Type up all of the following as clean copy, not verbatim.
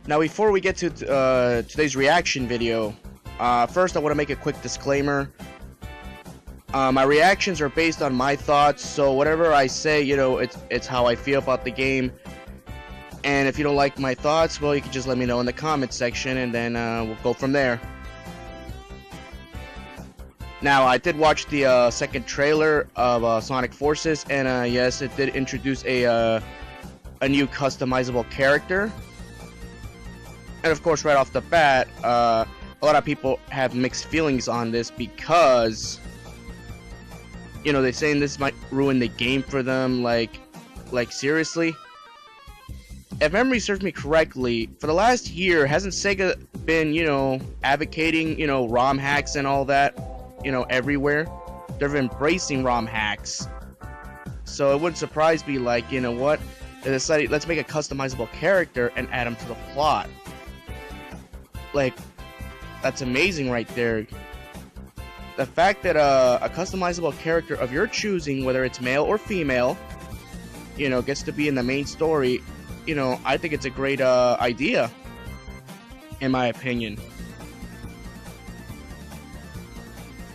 Now, before we get to today's reaction video, first I want to make a quick disclaimer. My reactions are based on my thoughts, so whatever I say, it's how I feel about the game. And if you don't like my thoughts, well, you can just let me know in the comments section, and then we'll go from there. Now, I did watch the second trailer of Sonic Forces, and yes, it did introduce a new customizable character. And of course, right off the bat, a lot of people have mixed feelings on this because, they're saying this might ruin the game for them. Like seriously? If memory serves me correctly, for the last year, hasn't SEGA been, advocating, ROM hacks and all that, everywhere? They're embracing ROM hacks. So it wouldn't surprise me, like, you know what? They decided, let's make a customizable character and add them to the plot. Like, that's amazing right there. The fact that a customizable character of your choosing, whether it's male or female, gets to be in the main story, I think it's a great idea, in my opinion.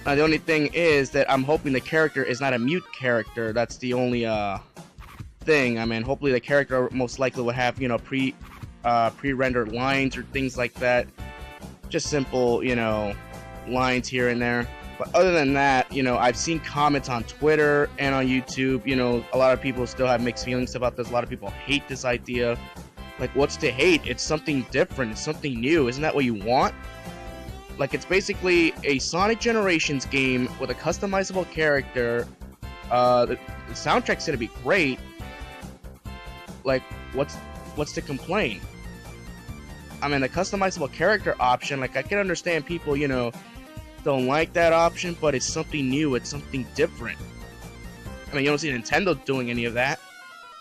Now, the only thing is that I'm hoping the character is not a mute character. That's the only thing. I mean, hopefully the character most likely will have, pre-rendered lines or things like that. Just simple, lines here and there. But other than that, I've seen comments on Twitter and on YouTube. A lot of people still have mixed feelings about this. A lot of people hate this idea. Like, what's to hate? It's something different. It's something new. Isn't that what you want? Like, it's basically a Sonic Generations game with a customizable character. The soundtrack's gonna be great. Like, what's to complain? I mean, the customizable character option, like, I can understand people, don't like that option, but it's something new, it's something different. I mean, you don't see Nintendo doing any of that.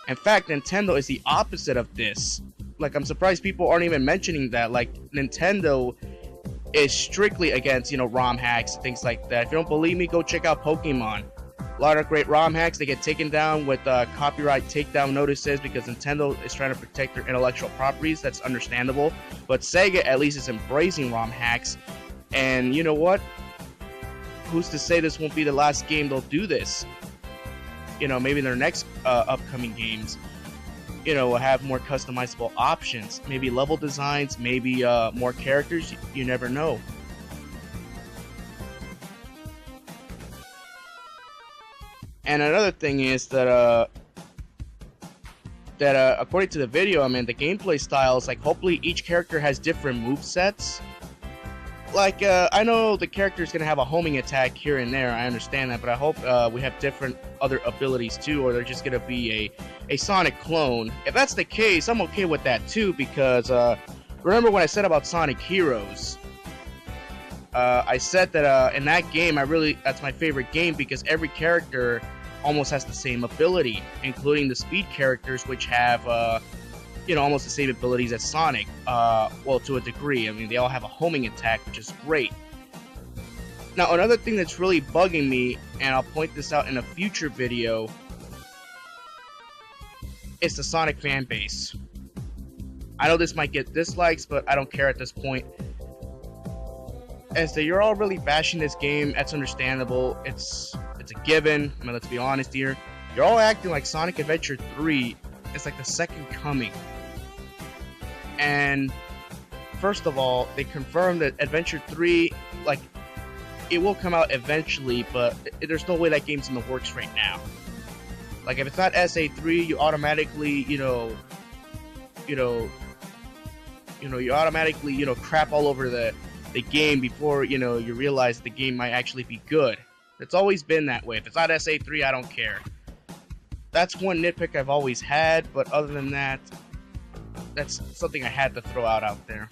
In fact, Nintendo is the opposite of this. Like, I'm surprised people aren't even mentioning that. Like, Nintendo is strictly against, ROM hacks, things like that. If you don't believe me, go check out Pokemon. A lot of great ROM hacks, they get taken down with copyright takedown notices because Nintendo is trying to protect their intellectual properties. That's understandable. But Sega at least is embracing ROM hacks. And you know what? Who's to say this won't be the last game they'll do this? Maybe their next upcoming games, will have more customizable options. Maybe level designs, maybe more characters. You never know. And another thing is that according to the video, I mean, the gameplay styles, like, hopefully each character has different movesets. Like, I know the character is going to have a homing attack here and there, I understand that, but I hope we have different other abilities too, or they're just going to be a Sonic clone. If that's the case, I'm okay with that too, because remember when I said about Sonic Heroes? I said that in that game, that's my favorite game because every character almost has the same ability, including the speed characters, which have almost the same abilities as Sonic, well, to a degree. I mean, they all have a homing attack, which is great. Now, another thing that's really bugging me, and I'll point this out in a future video, is the Sonic fan base. I know this might get dislikes, but I don't care at this point. As that you're all really bashing this game, that's understandable. It's a given. I mean, let's be honest here. You're all acting like Sonic Adventure 3 is like the second coming. And first of all, they confirmed that Adventure 3, like, it will come out eventually, but there's no way that game's in the works right now. Like, if it's not SA3, you automatically, you automatically, crap all over the game before, you realize the game might actually be good. It's always been that way. If it's not SA3, I don't care. That's one nitpick I've always had, but other than that, that's something I had to throw out there.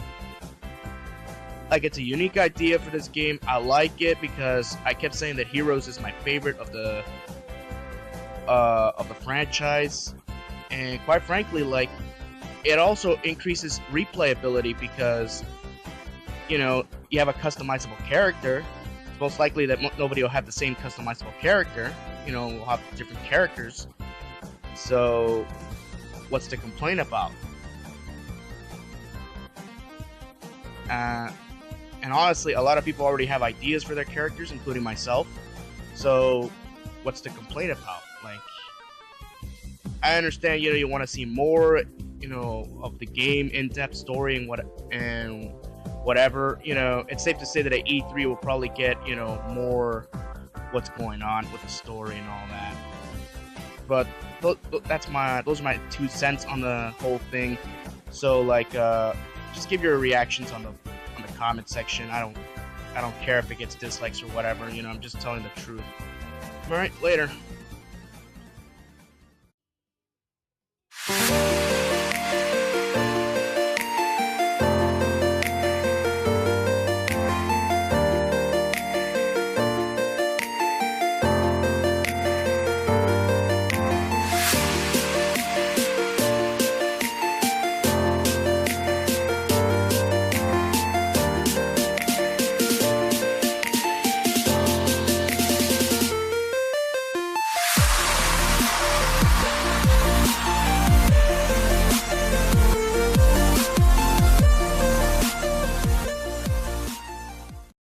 Like, it's a unique idea for this game. I like it because I kept saying that Heroes is my favorite of the franchise, and quite frankly, like, it also increases replayability because, you have a customizable character. It's most likely that nobody will have the same customizable character. We'll have different characters. So, what's to complain about? And honestly, a lot of people already have ideas for their characters, including myself. So, what's to complain about? Like, I understand, you want to see more, of the game, in-depth story and whatever. It's safe to say that at E3 we'll probably get, more what's going on with the story and all that. But those are my 2 cents on the whole thing. So like, just give your reactions on the comment section. I don't care if it gets dislikes or whatever. I'm just telling the truth. All right, later.